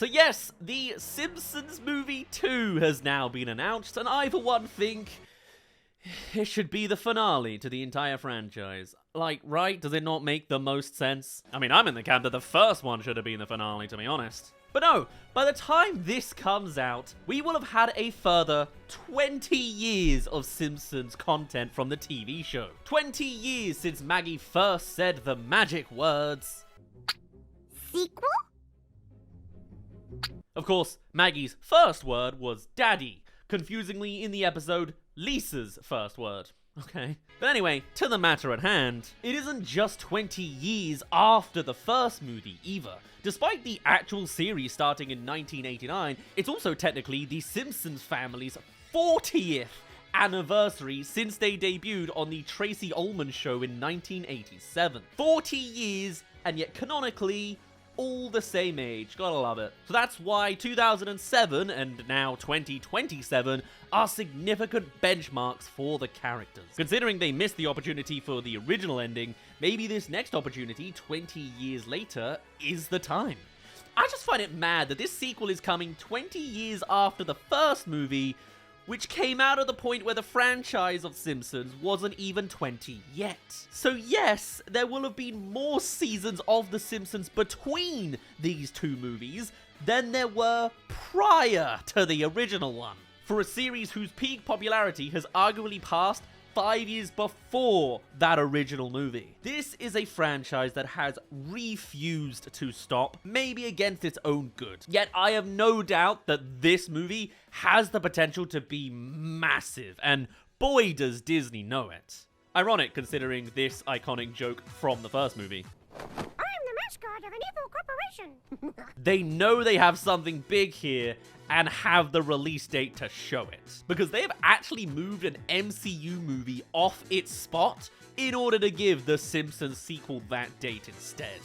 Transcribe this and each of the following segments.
So yes, the Simpsons Movie 2 has now been announced, and I, for one, think it should be the finale to the entire franchise. Like, right? Does it not make the most sense? I mean, I'm in the camp that the first one should have been the finale, to be honest. But no, by the time this comes out, we will have had a further 20 years of Simpsons content from the TV show. 20 years since Maggie first said the magic words... Sequel? Of course, Maggie's first word was daddy, confusingly in the episode, Lisa's first word. Okay. But anyway, to the matter at hand, it isn't just 20 years after the first movie either. Despite the actual series starting in 1989, it's also technically the Simpsons family's 40th anniversary since they debuted on the Tracy Ullman Show in 1987. 40 years, and yet canonically, all the same age. Gotta love it. So that's why 2007 and now 2027 are significant benchmarks for the characters. Considering they missed the opportunity for the original ending, maybe this next opportunity 20 years later is the time. I just find it mad that this sequel is coming 20 years after the first movie, which came out at the point where the franchise of Simpsons wasn't even 20 yet. So yes, there will have been more seasons of The Simpsons between these two movies than there were prior to the original one. For a series whose peak popularity has arguably passed 5 years before that original movie. This is a franchise that has refused to stop, maybe against its own good. Yet I have no doubt that this movie has the potential to be massive, and boy does Disney know it. Ironic considering this iconic joke from the first movie. I am the mascot of an evil corporation. They know they have something big here and have the release date to show it. Because they have actually moved an MCU movie off its spot in order to give the Simpsons sequel that date instead.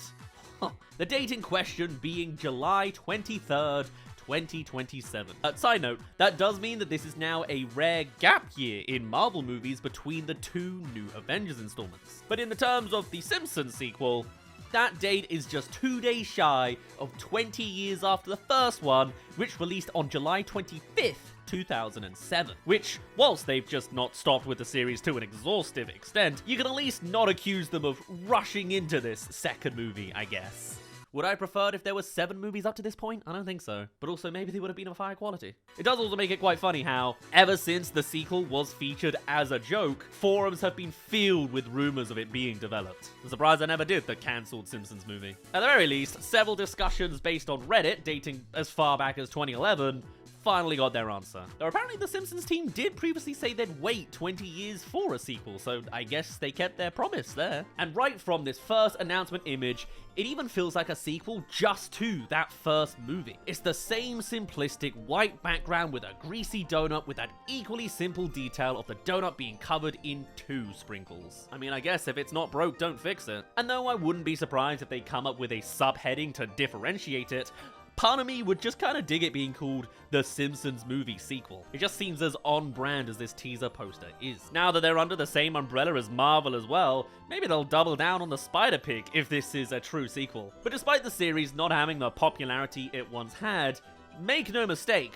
The date in question being July 23rd, 2027. Side note, that does mean that this is now a rare gap year in Marvel movies between the two new Avengers installments. But in the terms of the Simpsons sequel, that date is just 2 days shy of 20 years after the first one, which released on July 25th, 2007. Which, whilst they've just not stopped with the series to an exhaustive extent, you can at least not accuse them of rushing into this second movie, I guess. Would I prefer it if there were 7 movies up to this point? I don't think so. But also, maybe they would have been of higher quality. It does also make it quite funny how, ever since the sequel was featured as a joke, forums have been filled with rumors of it being developed. I'm surprised I never did the cancelled Simpsons movie. At the very least, several discussions based on Reddit, dating as far back as 2011, finally got their answer. Though apparently the Simpsons team did previously say they'd wait 20 years for a sequel, so I guess they kept their promise there. And right from this first announcement image, it even feels like a sequel just to that first movie. It's the same simplistic white background with a greasy donut with that equally simple detail of the donut being covered in 2 sprinkles. I mean, I guess if it's not broke, don't fix it. And though I wouldn't be surprised if they come up with a subheading to differentiate it, part of me would just kind of dig it being called the Simpsons Movie sequel. It just seems as on brand as this teaser poster is. Now that they're under the same umbrella as Marvel as well, maybe they'll double down on the Spider-Pig if this is a true sequel. But despite the series not having the popularity it once had, make no mistake,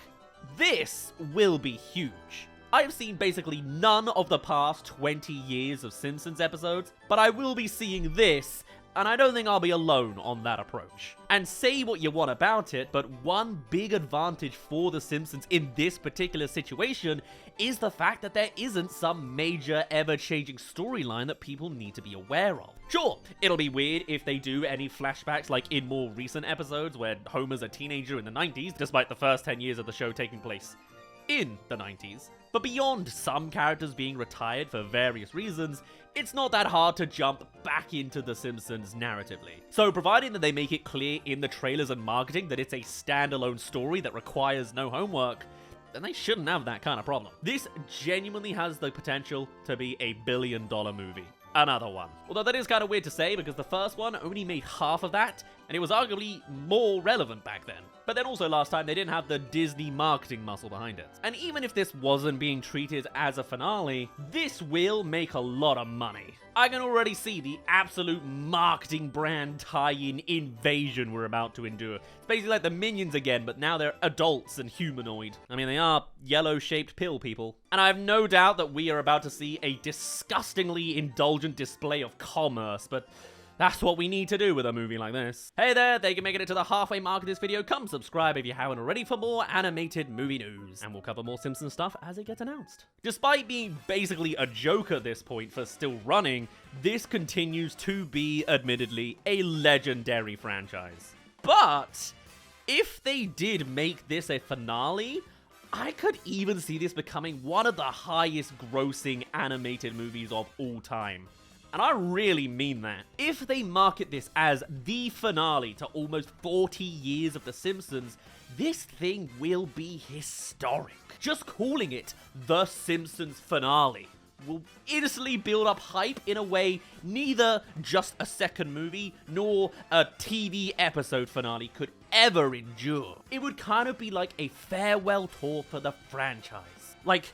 this will be huge. I have seen basically none of the past 20 years of Simpsons episodes, but I will be seeing this, and I don't think I'll be alone on that approach. And say what you want about it, but one big advantage for The Simpsons in this particular situation is the fact that there isn't some major ever-changing storyline that people need to be aware of. Sure, it'll be weird if they do any flashbacks like in more recent episodes where Homer's a teenager in the 90s, despite the first 10 years of the show taking place in the 90s. But beyond some characters being retired for various reasons, it's not that hard to jump back into The Simpsons narratively. So providing that they make it clear in the trailers and marketing that it's a standalone story that requires no homework, then they shouldn't have that kind of problem. This genuinely has the potential to be a billion-dollar movie. Another one. Although that is kind of weird to say because the first one only made half of that, and it was arguably more relevant back then. But then also last time, they didn't have the Disney marketing muscle behind it. And even if this wasn't being treated as a finale, this will make a lot of money. I can already see the absolute marketing brand tie-in invasion we're about to endure. It's basically like the Minions again, but now they're adults and humanoid. I mean, they are yellow-shaped pill people. And I have no doubt that we are about to see a disgustingly indulgent display of commerce, but that's what we need to do with a movie like this. Hey there, thank you for making it to the halfway mark of this video. Come subscribe if you haven't already for more animated movie news. And we'll cover more Simpsons stuff as it gets announced. Despite being basically a joke at this point for still running, this continues to be, admittedly, a legendary franchise. But if they did make this a finale, I could even see this becoming one of the highest grossing animated movies of all time. And I really mean that. If they market this as the finale to almost 40 years of The Simpsons, this thing will be historic. Just calling it The Simpsons finale will instantly build up hype in a way neither just a second movie nor a TV episode finale could ever endure. It would kind of be like a farewell tour for the franchise. Like,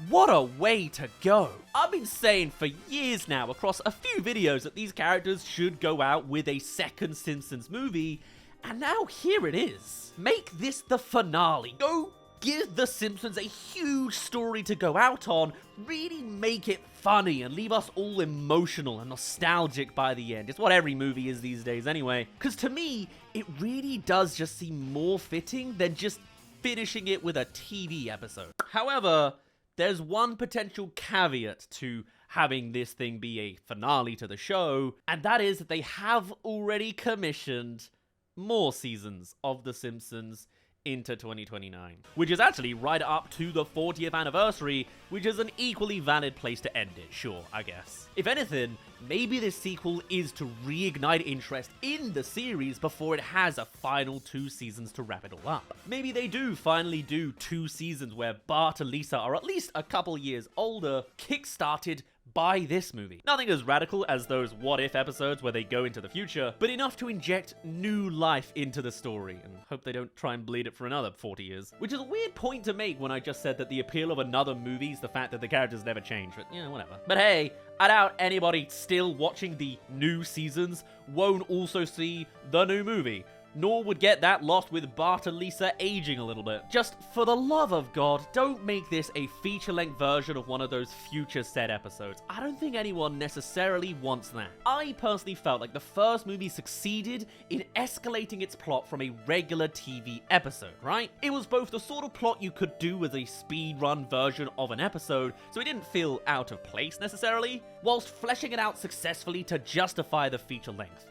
what a way to go. I've been saying for years now across a few videos that these characters should go out with a second Simpsons movie, and now here it is. Make this the finale. Go give The Simpsons a huge story to go out on, really make it funny and leave us all emotional and nostalgic by the end. It's what every movie is these days anyway. Because to me, it really does just seem more fitting than just finishing it with a TV episode. However, there's one potential caveat to having this thing be a finale to the show, and that is that they have already commissioned more seasons of The Simpsons into 2029, which is actually right up to the 40th anniversary, which is an equally valid place to end it, sure, I guess. If anything, maybe this sequel is to reignite interest in the series before it has a final 2 seasons to wrap it all up. Maybe they do finally do 2 seasons where Bart and Lisa are at least a couple years older, kickstarted by this movie. Nothing as radical as those what if episodes where they go into the future, but enough to inject new life into the story, and hope they don't try and bleed it for another 40 years. Which is a weird point to make when I just said that the appeal of another movie is the fact that the characters never change, but yeah, whatever. But hey, I doubt anybody still watching the new seasons won't also see the new movie, nor would get that lost with Bart and Lisa aging a little bit. Just for the love of God, don't make this a feature-length version of one of those future set episodes. I don't think anyone necessarily wants that. I personally felt like the first movie succeeded in escalating its plot from a regular TV episode, right? It was both the sort of plot you could do as a speedrun version of an episode, so it didn't feel out of place necessarily, whilst fleshing it out successfully to justify the feature length.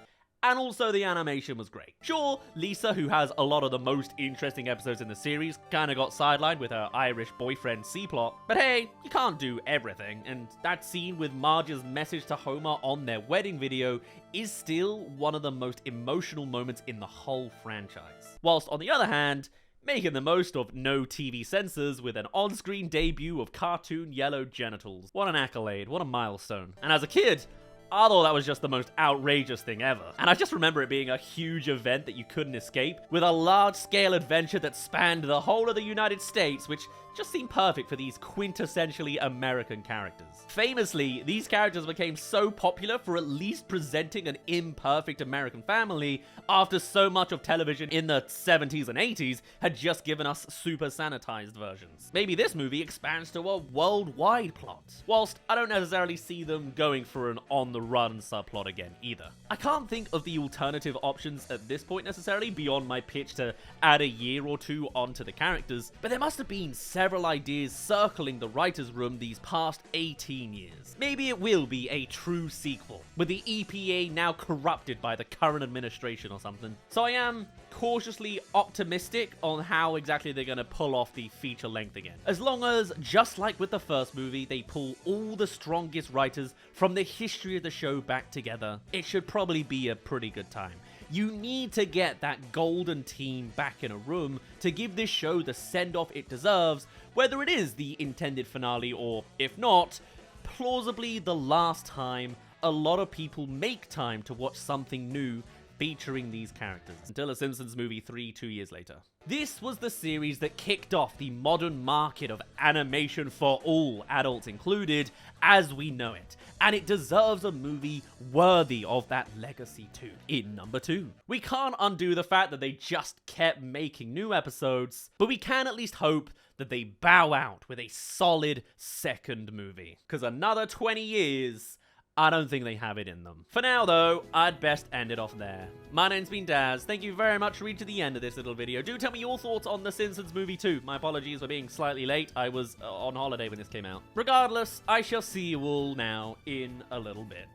And also the animation was great. Sure, Lisa, who has a lot of the most interesting episodes in the series, kinda got sidelined with her Irish boyfriend C-plot, but hey, you can't do everything, and that scene with Marge's message to Homer on their wedding video is still one of the most emotional moments in the whole franchise. Whilst on the other hand, making the most of no TV censors with an on-screen debut of cartoon yellow genitals. What an accolade, what a milestone. And as a kid, I thought that was just the most outrageous thing ever. And I just remember it being a huge event that you couldn't escape, with a large-scale adventure that spanned the whole of the United States, which just seemed perfect for these quintessentially American characters. Famously, these characters became so popular for at least presenting an imperfect American family after so much of television in the 70s and 80s had just given us super sanitized versions. Maybe this movie expands to a worldwide plot, whilst I don't necessarily see them going for an on-the-run subplot again either. I can't think of the alternative options at this point necessarily beyond my pitch to add a year or two onto the characters, but there must have been several ideas circling the writer's room these past 18 years. Maybe it will be a true sequel, with the EPA now corrupted by the current administration or something. So I am cautiously optimistic on how exactly they're going to pull off the feature length again. As long as, just like with the first movie, they pull all the strongest writers from the history of the show back together, it should probably be a pretty good time. You need to get that golden team back in a room to give this show the send-off it deserves, whether it is the intended finale or, if not, plausibly the last time a lot of people make time to watch something new featuring these characters, until a Simpsons Movie 3 2 years later. This was the series that kicked off the modern market of animation for all, adults included, as we know it, and it deserves a movie worthy of that legacy too. In number 2, we can't undo the fact that they just kept making new episodes, but we can at least hope that they bow out with a solid second movie, because another 20 years, I don't think they have it in them. For now though, I'd best end it off there. My name's been Daz. Thank you very much for reaching the end of this little video. Do tell me your thoughts on The Simpsons Movie 2. My apologies for being slightly late. I was on holiday when this came out. Regardless, I shall see you all now in a little bit.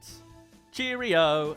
Cheerio!